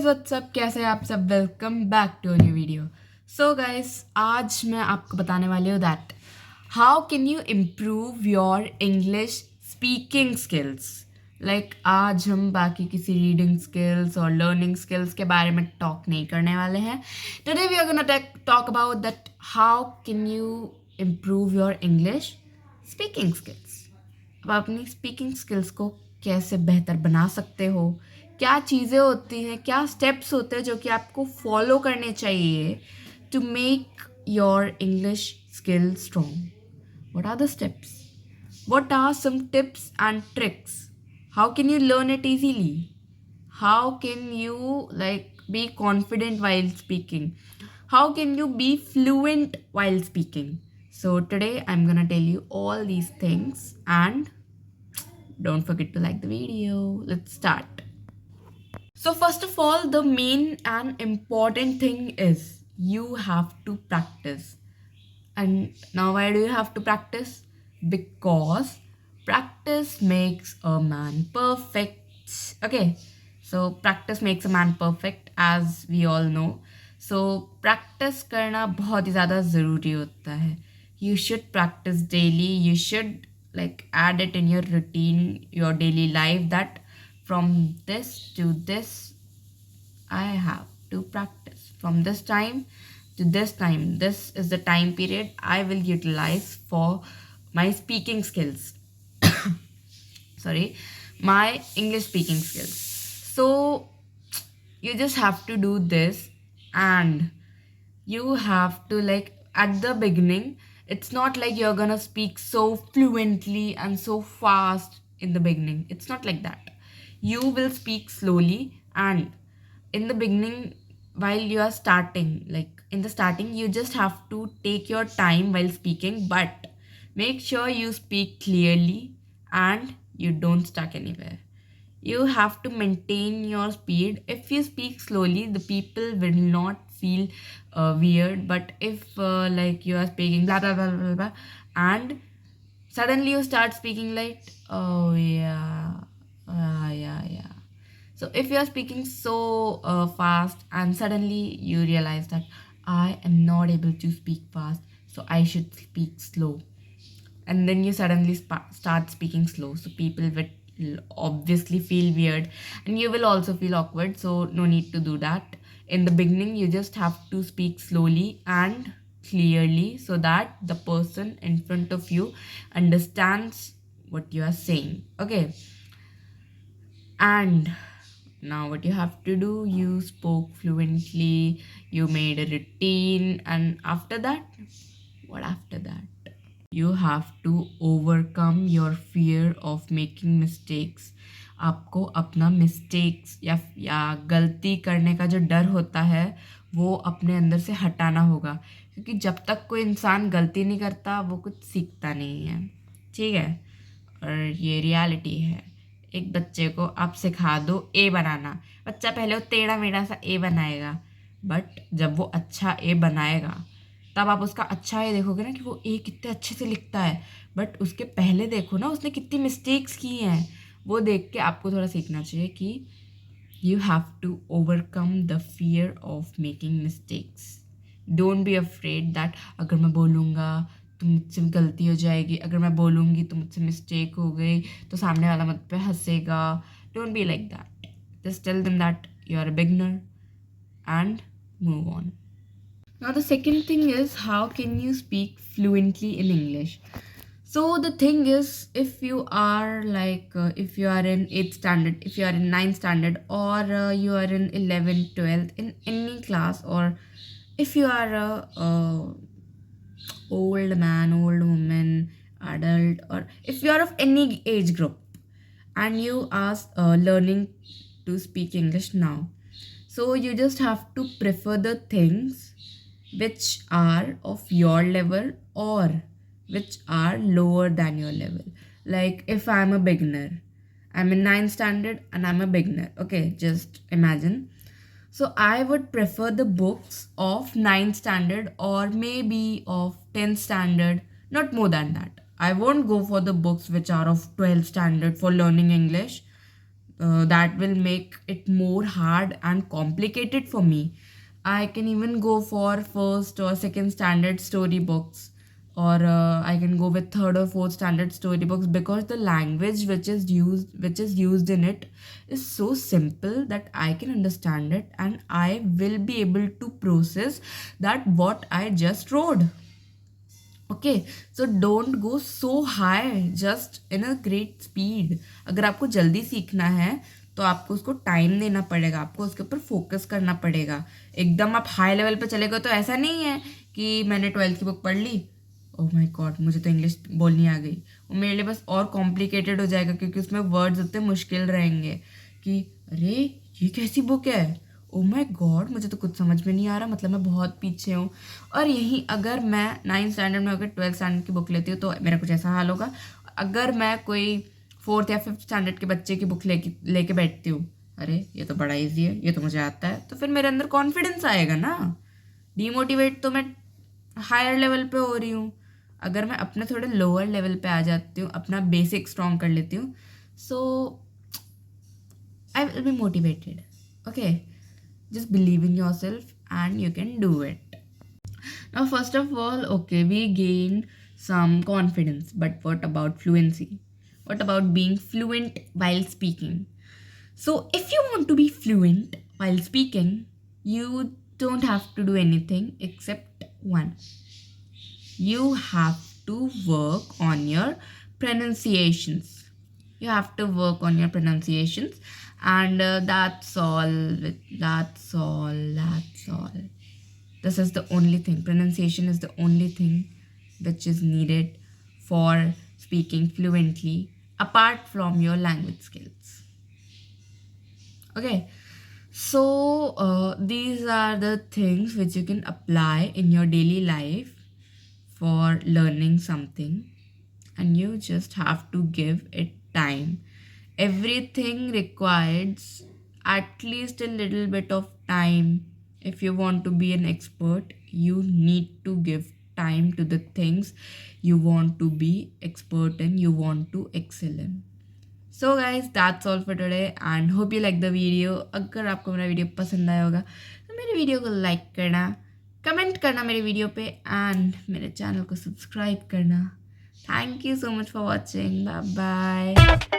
WhatsApp कैसे हैं आप सब। Welcome back to new video. So guys, आज मैं आपको बताने वाली हूँ that how can you improve your English speaking skills. आज हम बाकी किसी रीडिंग स्किल्स और लर्निंग स्किल्स के बारे में टॉक नहीं करने वाले हैं। Today we are gonna talk about that how can you improve your English speaking skills. अब आप अपनी स्पीकिंग स्किल्स को कैसे बेहतर बना सकते हो, क्या चीज़ें होती हैं, क्या स्टेप्स होते हैं जो कि आपको फॉलो करने चाहिए to make your English skill strong. What are the steps, what are some tips and tricks, how can you learn it easily, how can you be confident while speaking, how can you be fluent while speaking. So today I'm gonna tell you all these things, and don't forget to like the video. Let's start. So first of all, the main and important thing is you have to practice. And now why do you have to practice? Because practice makes a man perfect. Okay, so practice makes a man perfect, as we all know. So practice करना बहुत ही ज़्यादा ज़रूरी होता है. You should practice daily. You should add it in your routine, your daily life, that from this to this I have to practice. From this time to this time, this is the time period I will utilize for my speaking skills. Sorry, my English speaking skills. So you just have to do this, and you have to at the beginning, it's not like you're gonna speak so fluently and so fast in the beginning. It's not like that. You will speak slowly, and in the beginning, while you are starting, in the starting, you just have to take your time while speaking, but make sure you speak clearly and you don't stuck anywhere. You have to maintain your speed. If you speak slowly, the people will not feel weird. But if you are speaking blah blah blah blah blah, and suddenly you start speaking oh yeah, yeah. So if you are speaking so fast, and suddenly you realize that I am not able to speak fast, so I should speak slow, and then you suddenly start speaking slow, so people will obviously feel weird, and you will also feel awkward. So no need to do that. In the beginning, you just have to speak slowly and clearly so that the person in front of you understands what you are saying. Okay, and now what you have to do, you spoke fluently, you made a routine, and after that, what after that? You have to overcome your fear of making mistakes. आपको अपना mistakes या गलती करने का जो डर होता है वो अपने अंदर से हटाना होगा, क्योंकि जब तक कोई इंसान गलती नहीं करता वो कुछ सीखता नहीं है. ठीक है, और ये रियलिटी है. एक बच्चे को आप सिखा दो ए बनाना, बच्चा पहले वो टेढ़ा मेढ़ा सा ए बनाएगा, बट जब वो अच्छा ए बनाएगा तब आप उसका अच्छा ए देखोगे ना कि वो ए कितने अच्छे से लिखता है. बट उसके पहले देखो ना उसने कितनी मिस्टेक्स की हैं, वो देख के आपको थोड़ा सीखना चाहिए कि you have to overcome the fear of making mistakes. Don't be afraid that अगर मैं बोलूँगा तो मुझसे गलती हो जाएगी, अगर मैं बोलूँगी तो मुझसे मिस्टेक हो गई तो सामने वाला मुझ पे हंसेगा. Don't be like that. Just tell them that you are a beginner and move on. Now the second thing is, how can you speak fluently in English? So the thing is, if you are if you are in 8th standard, if you are in 9th standard, or you are in 11th, 12th, in any class, or if you are a old man, old woman, adult, or if you are of any age group and you are learning to speak English now, so you just have to prefer the things which are of your level or which are lower than your level. Like if I'm a beginner, I'm in 9th standard and I'm a beginner. Okay, just imagine. So I would prefer the books of 9th standard or maybe of 10th standard, not more than that. I won't go for the books which are of 12th standard for learning English. that will make it more hard and complicated for me. I can even go for first or second standard storybooks, or I can go with third or fourth standard storybooks, because the language which is used in it is so simple that I can understand it and I will be able to process that what I just wrote. Okay, so don't go so high just in a great speed. अगर आपको जल्दी सीखना है तो आपको उसको time देना पड़ेगा, आपको उसके ऊपर फोकस करना पड़ेगा. एकदम आप हाई लेवल पे चले गए तो ऐसा नहीं है कि मैंने 12th की बुक पढ़ ली, ओह माय गॉड मुझे तो इंग्लिश बोलनी आ गई. वो मेरे लिए बस और कॉम्प्लिकेटेड हो जाएगा, क्योंकि उसमें वर्ड्स उतने मुश्किल रहेंगे कि अरे ये कैसी बुक है, ओह माय गॉड मुझे तो कुछ समझ में नहीं आ रहा, मतलब मैं बहुत पीछे हूँ. और यही अगर मैं 9th स्टैंडर्ड में अगर 12th स्टैंडर्ड की बुक लेती हूँ तो मेरा कुछ ऐसा हाल होगा. अगर मैं कोई 4th या 5th स्टैंडर्ड के बच्चे की बुक लेके बैठती हूँ, अरे ये तो बड़ा ईजी है, ये तो मुझे आता है, तो फिर मेरे अंदर कॉन्फिडेंस आएगा ना. डीमोटिवेट तो मैं हायर लेवल पे हो रही हूँ. अगर मैं अपने थोड़े लोअर लेवल पे आ जाती हूँ, अपना बेसिक स्ट्रॉन्ग कर लेती हूँ, so I will be motivated. Okay, just believe in yourself and you can do it. Now first of all, okay, we gained some confidence, but what about fluency? What about being fluent while speaking? So if you want to be fluent while speaking, you don't have to do anything except one: you have to work on your pronunciations. You have to work on your pronunciations, and that's all. That's all. This is the only thing. Pronunciation is the only thing which is needed for speaking fluently, apart from your language skills. Okay, so these are the things which you can apply in your daily life for learning something, and you just have to give it time. Everything requires at least a little bit of time. If you want to be an expert, you need to give time to the things you want to be expert in, you want to excel in. So guys, that's all for today and hope you like the video. अगर आपको मेरा video पसंद आया होगा तो मेरे video को like करना, कमेंट करना मेरे वीडियो पे, एंड मेरे चैनल को सब्सक्राइब करना. Thank you so much for watching. Bye bye.